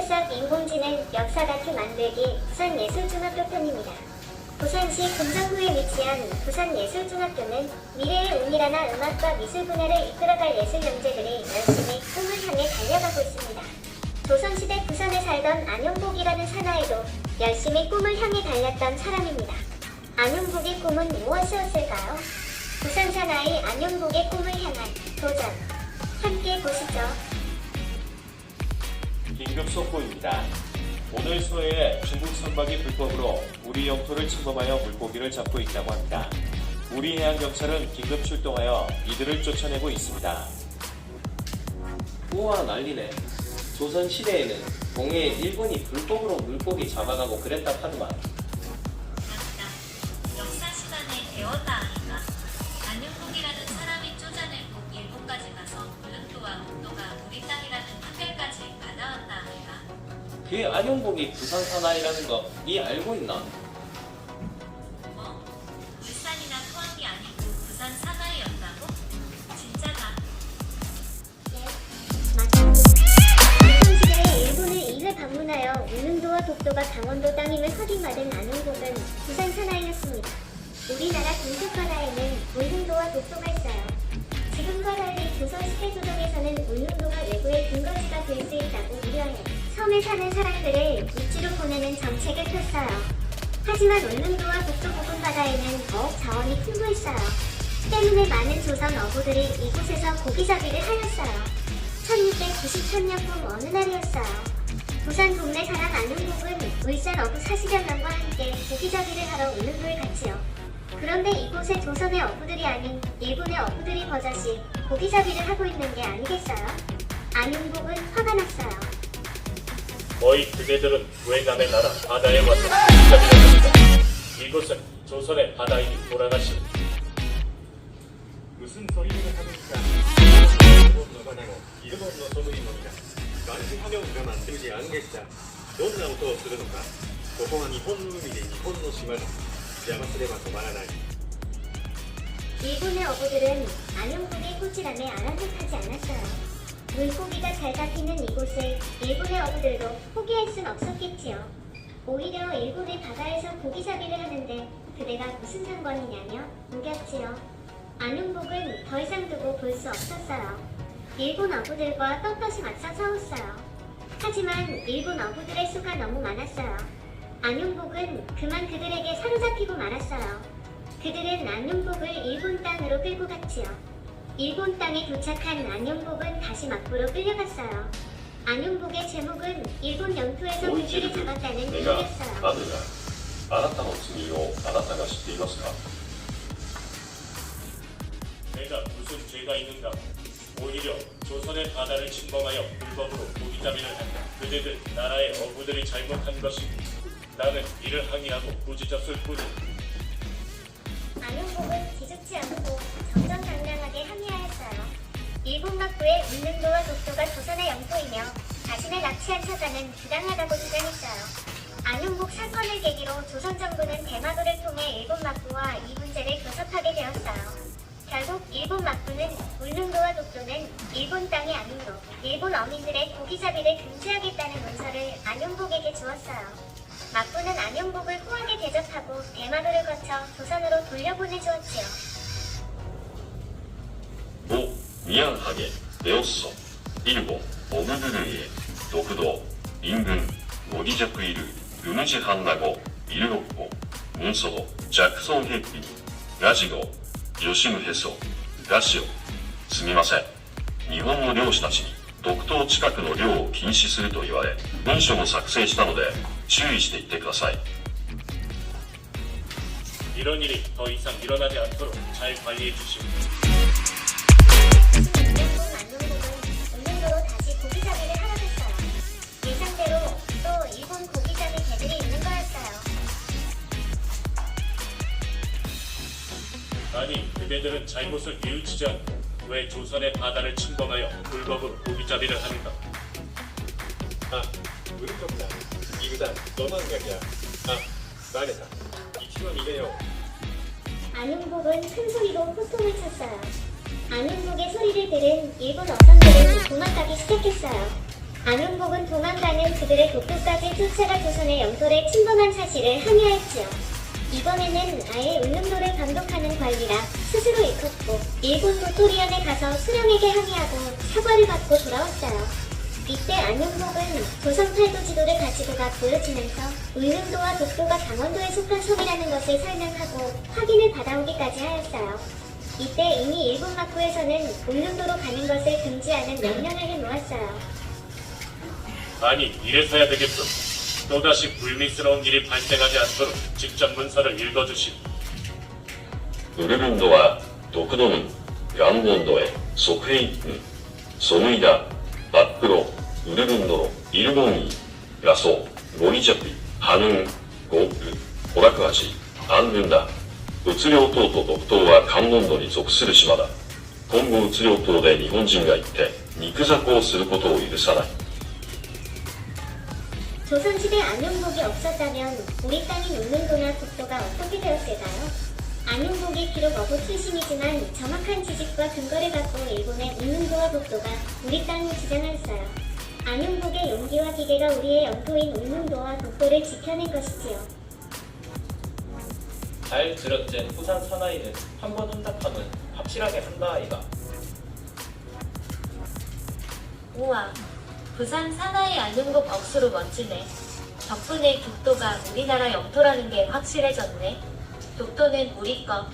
새싹 인공지능 역사다큐 만들기 부산예술중학교 편입니다. 부산시 금정구에 위치한 부산예술중학교는 미래의 은밀하나 음악과 미술 분야를 이끌어갈 예술 영재들이 열심히 꿈을 향해 달려가고 있습니다. 조선시대 부산에 살던 안용복이라는 사나이도 열심히 꿈을 향해 달렸던 사람입니다. 안용복의 꿈은 무엇이었을까요? 부산 사나이 안용복의 꿈을 향한 도전, 함께 보시죠. 긴급 속보입니다. 오늘 수해에 중국 선박이 불법으로 우리 영토를 침범하여 물고기를 잡고 있다고 합니다. 우리 해양경찰은 긴급 출동하여 이들을 쫓아내고 있습니다. 우와 난리네. 조선시대에는 동해에 일본이 불법으로 물고기 잡아가고 그랬다 하더만. 역사 시간에 배웠다 아닌가? 안용복이라는 사람이 쫓아내고 일본까지 가서 물릉도와 목도가 우리 땅이라는 판결까지 받아왔다 아닌가? 그 안용복이 부산 사나이라는 거 니 알고 있나? 뭐? 울산이나 포항이 아니고 부산 사나이였다고? 진짜다. 네, 맞습니다. 조선시대에 일본을 2회 방문하여 울릉도와 독도가 강원도 땅임을 확인받은 안용복은 부산 사나이였습니다. 우리나라 동쪽 바다에는 울릉도와 독도가 있어요. 지금과 달리 조선시대 조정에서는 울릉도가 외부의 근거지가 될 수 있다고 우려해 섬에 사는 사람들을 육지로 보내는 정책을 폈어요. 하지만 울릉도와 독도 부근 바다에는 어업 자원이 풍부했어요. 때문에 많은 조선 어부들이 이곳에서 고기잡이를 하였어요. 1693년 어느 날이었어요. 부산 동네 사람 안용복은 울산 어부 40여 명과 함께 고기잡이를 하러 울릉도에 갔지요. 그런데 이곳에 조선의 어부들이 아닌 일본의 어부들이 버젓이 고기잡이를 하고 있는 게 아니겠어요? 안용복은 화가 났어요. 너희 그대들은 왜 남의 나라 바다에 와서 고기잡이를 합니까? 이곳은 조선의 바다인이 돌아가신 무슨 소리를 하니까 일본のバナの일본のソムリの実がバンジーハミョンが만들지않겠다どんな音をするのかここは日本の海で日本の島だ邪魔すれば止まらない 일본의 어부들은 안용복의 호질함에 아랑곳하지 않았어요. 물고기가 잘 잡히는 이곳을 일본의 어부들도 포기할 순 없었겠지요. 오히려 일본의 바다에서 고기잡이를 하는데 그대가 무슨 상관이냐며 우겼지요. 안용복은 더 이상 두고 볼 수 없었어요. 일본 어부들과 떳떳이 맞서 싸웠어요. 하지만 일본 어부들의 수가 너무 많았어요. 안용복은 그만 그들에게 사로잡히고 말았어요. 그들은 안용복을 일본 땅으로 끌고 갔지요. 일본 땅에 도착한 안용복은 다시 막부로 끌려갔어요. 안용복의 제목은 일본 영토에서 물질을 잡았다는 ネガ 내용이었어요. アヌがあなたの罪をあなたが知っていますか? 내가 무슨 죄가 있는가? 오히려 조선의 바다를 침범하여 불법으로 고기잡이를 한다. 그대들 나라의 어부들이 잘못한 것이니 나는 이를 항의하고 꾸짖었을 뿐이다. 안용복은 기죽지 않고 정정당당하게 합리하였어요. 일본 막부의 울릉도와 독도가 조선의 영토이며 자신을 납치한 처자는 부당하다고 주장했어요. 안용복 사건을 계기로 조선 정부는 대마도를 통해 일본 막부와 이 문제를 교섭하게 되었어요. 결국 일본 막부는 울릉도와 독도는 일본 땅이 아니므로 일본 어민들의 고기잡이를 금지하겠다는 문서를 안용복에게 주었어요. 막부는 안용복을 후하게 대접하고 대마도를 거쳐 조선으로 돌려보내주었지요. お、ミャンハゲ、レオッソ、イルボ、オグブルイエ、独道、イングン、ゴギジャクイル、ルムジハンナゴ、イルロッポ、ムンソド、ジャクソンヘッピ、ラジゴ、ヨシムヘソ、ラシオ。すみません。日本の漁師たちに独島近くの漁を禁止すると言われ、文書も作成したので注意していってください。 이런 일이 더 이상 일어나지 않도록 잘 관리해 주시오. 안용복은 울릉도로 다시 고기잡이를 하러 갔어요. 예상대로 또 일본 고기잡이 개들이 있는 거였어요. 아니, 그대들은 잘못을 뉘우치지 않고 왜 조선의 바다를 침범하여 불법으로 고기잡이를 하는가? あ、ウルトライグダどなんがきゃあ、バレた一度逃げよう 안용복은 큰 소리로 호통을 쳤어요. 안용복의 소리를 들은 일본 어선들은 도망가기 시작했어요. 안용복은 도망가는 그들의 독도까지 쫓아가 조선의 영토를 침범한 사실을 항의하였지요. 이번에는 아예 울릉도를 감독하는 관리라 스스로 일컫고 일본 도토리현에 가서 수령에게 항의하고 사과를 받고 돌아왔어요. 이때 안용복은 조선 팔도 지도를 가지고 가 보여주면서 울릉도와 독도가 강원도에 속한 섬이라는 것을 설명하고 확인을 받아오기까지 하였어요. 이때 이미 일본 막부에서는 울릉도로 가는 것을 금지하는 명령을 해놓았어요. 아니, 이래서야 되겠어. 또다시 불미스러운 일이 발생하지 않도록 직접 문서를 읽어주시오. ウルルンドは独土軍ガンボンドへ即兵軍ソムイダバックロウルルンドのイルゴンイラソゴリジャピハヌンゴールホラクハチアンルンダ鬱陵島と独島はカンボンドに属する島だ。今後鬱陵島で日本人が行って肉雑をすることを許さない。 조선시대 안용복이 없었다면 우리 땅인 울릉도나 독도가 어떻게 되었을까요? 안용복이 비록 어부 출신이지만 정확한 지식과 근거를 갖고 일본의 울릉도와 독도가 우리 땅을 주장하였어요. 안용복의 용기와 기계가 우리의 영토인 울릉도와 독도를 지켜낸 것이지요. 잘 들었지. 부산 사나이는 한 번 응답하면 확실하게 한다 아이가. 우와, 부산 사나이 안용복 억수로 멋지네. 덕분에 독도가 우리나라 영토라는 게 확실해졌네. 독도는 우리 거.